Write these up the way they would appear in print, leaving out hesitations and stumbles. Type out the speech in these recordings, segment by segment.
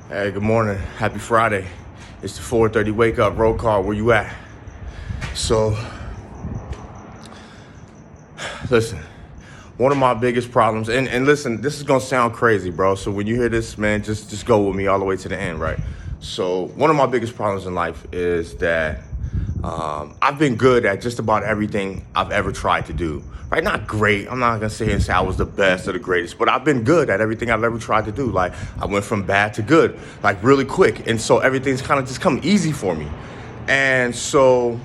Hey, good morning. Happy Friday. It's the 4:30 wake up roll call. Where you at? So, listen, one of my biggest problems, and listen, this is gonna sound crazy, bro. So when you hear this, man, just go with me all the way to the end, right? So one of my biggest problems in life is that I've been good at just about everything I've ever tried to do. Right? Not great. I'm not gonna sit here and say I was the best or the greatest, but I've been good at everything I've ever tried to do. Like I went from bad to good, like really quick. And so everything's kind of just come easy for me. And so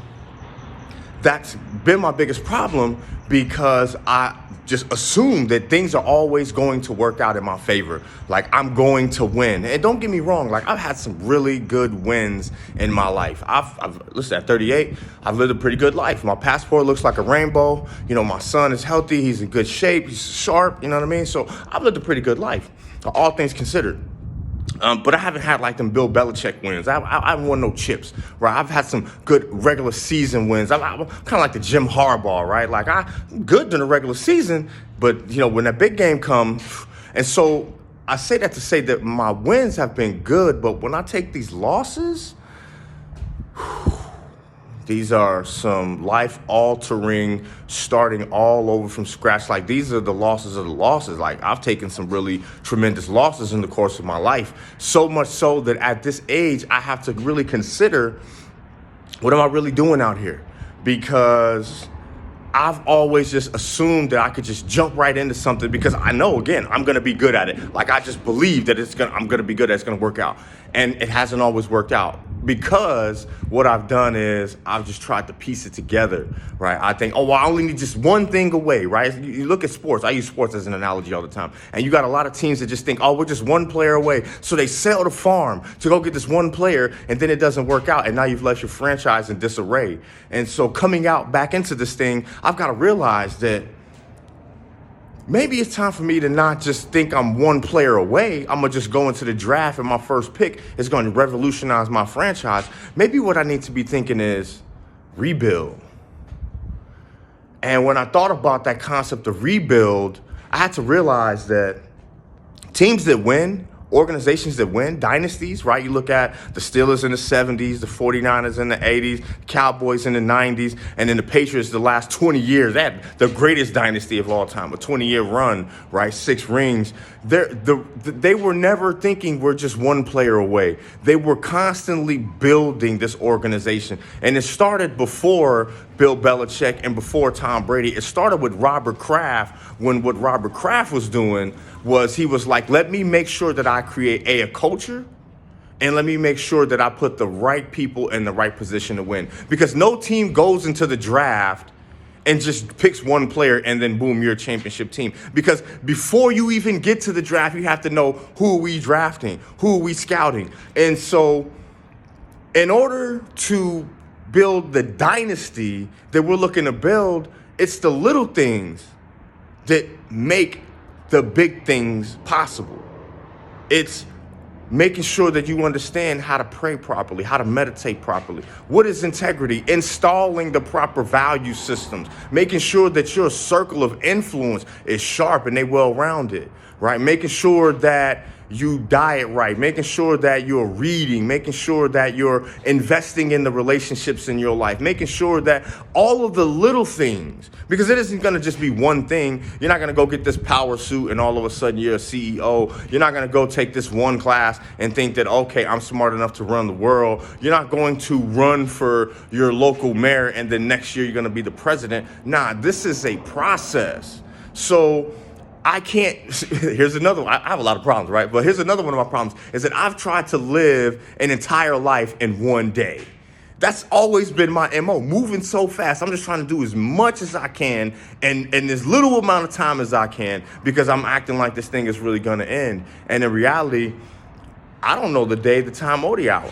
that's been my biggest problem because I just assume that things are always going to work out in my favor. Like I'm going to win. And don't get me wrong, like I've had some really good wins in my life. I've listen, at 38, I've lived a pretty good life. My passport looks like a rainbow. You know, my son is healthy. He's in good shape. He's sharp. You know what I mean? So I've lived a pretty good life, all things considered. But I haven't had like them Bill Belichick wins. I haven't won no chips, right? I've had some good regular season wins. I'm kind of like the Jim Harbaugh, right? Like I'm good during the regular season, but you know when that big game comes, and so I say that to say that my wins have been good, but when I take these losses, these are some life-altering, starting all over from scratch. Like these are the losses of the losses. Like I've taken some really tremendous losses in the course of my life. So much so that at this age, I have to really consider, what am I really doing out here? Because I've always just assumed that I could just jump right into something because I know, again, I'm going to be good at it. Like I just believe that I'm going to be good at it. It's going to work out. And it hasn't always worked out because what I've done is I've just tried to piece it together, right? I think, oh, well, I only need just one thing away, right? You look at sports. I use sports as an analogy all the time. And you got a lot of teams that just think, oh, we're just one player away. So they sell the farm to go get this one player, and then it doesn't work out. And now you've left your franchise in disarray. And so coming out back into this thing, I've got to realize that maybe it's time for me to not just think I'm one player away. I'm going to just go into the draft and my first pick is going to revolutionize my franchise. Maybe what I need to be thinking is rebuild. And when I thought about that concept of rebuild, I had to realize that teams that win, organizations that win, dynasties, right? You look at the Steelers in the 70s, the 49ers in the 80s, the Cowboys in the 90s, and then the Patriots the last 20 years. They had the greatest dynasty of all time, a 20-year run, right? 6 rings. They were never thinking we're just one player away. They were constantly building this organization. And it started before Bill Belichick and before Tom Brady. It started with Robert Kraft, when what Robert Kraft was doing was he was like, let me make sure that I create a culture, and let me make sure that I put the right people in the right position to win. Because no team goes into the draft and just picks one player and then boom, you're a championship team. Because before you even get to the draft, you have to know who are we drafting, who are we scouting. And so in order to build the dynasty that we're looking to build, it's the little things that make the big things possible. It's making sure that you understand how to pray properly, how to meditate properly. What is integrity? Installing the proper value systems, making sure that your circle of influence is sharp and they well-rounded, right? Making sure that you diet right, making sure that you're reading, making sure that you're investing in the relationships in your life, making sure that all of the little things, because it isn't going to just be one thing. You're not going to go get this power suit and all of a sudden you're a CEO. You're not going to go take this one class and think that, okay, I'm smart enough to run the world. You're not going to run for your local mayor and then next year you're going to be the president. Nah, this is a process. So I can't, here's another one. I have a lot of problems, right? But here's another one of my problems is that I've tried to live an entire life in one day. That's always been my MO, moving so fast. I'm just trying to do as much as I can and as little amount of time as I can because I'm acting like this thing is really going to end. And in reality, I don't know the day, the time, or the hour.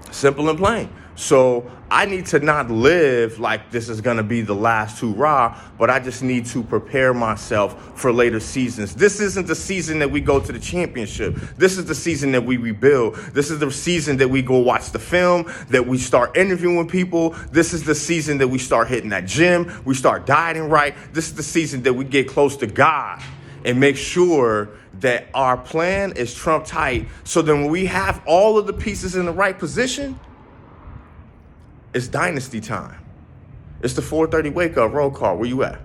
Simple and plain. So I need to not live like this is going to be the last hurrah, but I just need to prepare myself for later seasons. This isn't the season that we go to the championship. This is the season that we rebuild. This is the season that we go watch the film, that we start interviewing people. This is the season that we start hitting that gym. We start dieting right. This is the season that we get close to God and make sure that our plan is trump tight. So then when we have all of the pieces in the right position, it's dynasty time. It's the 4:30 wake up roll call. Where you at?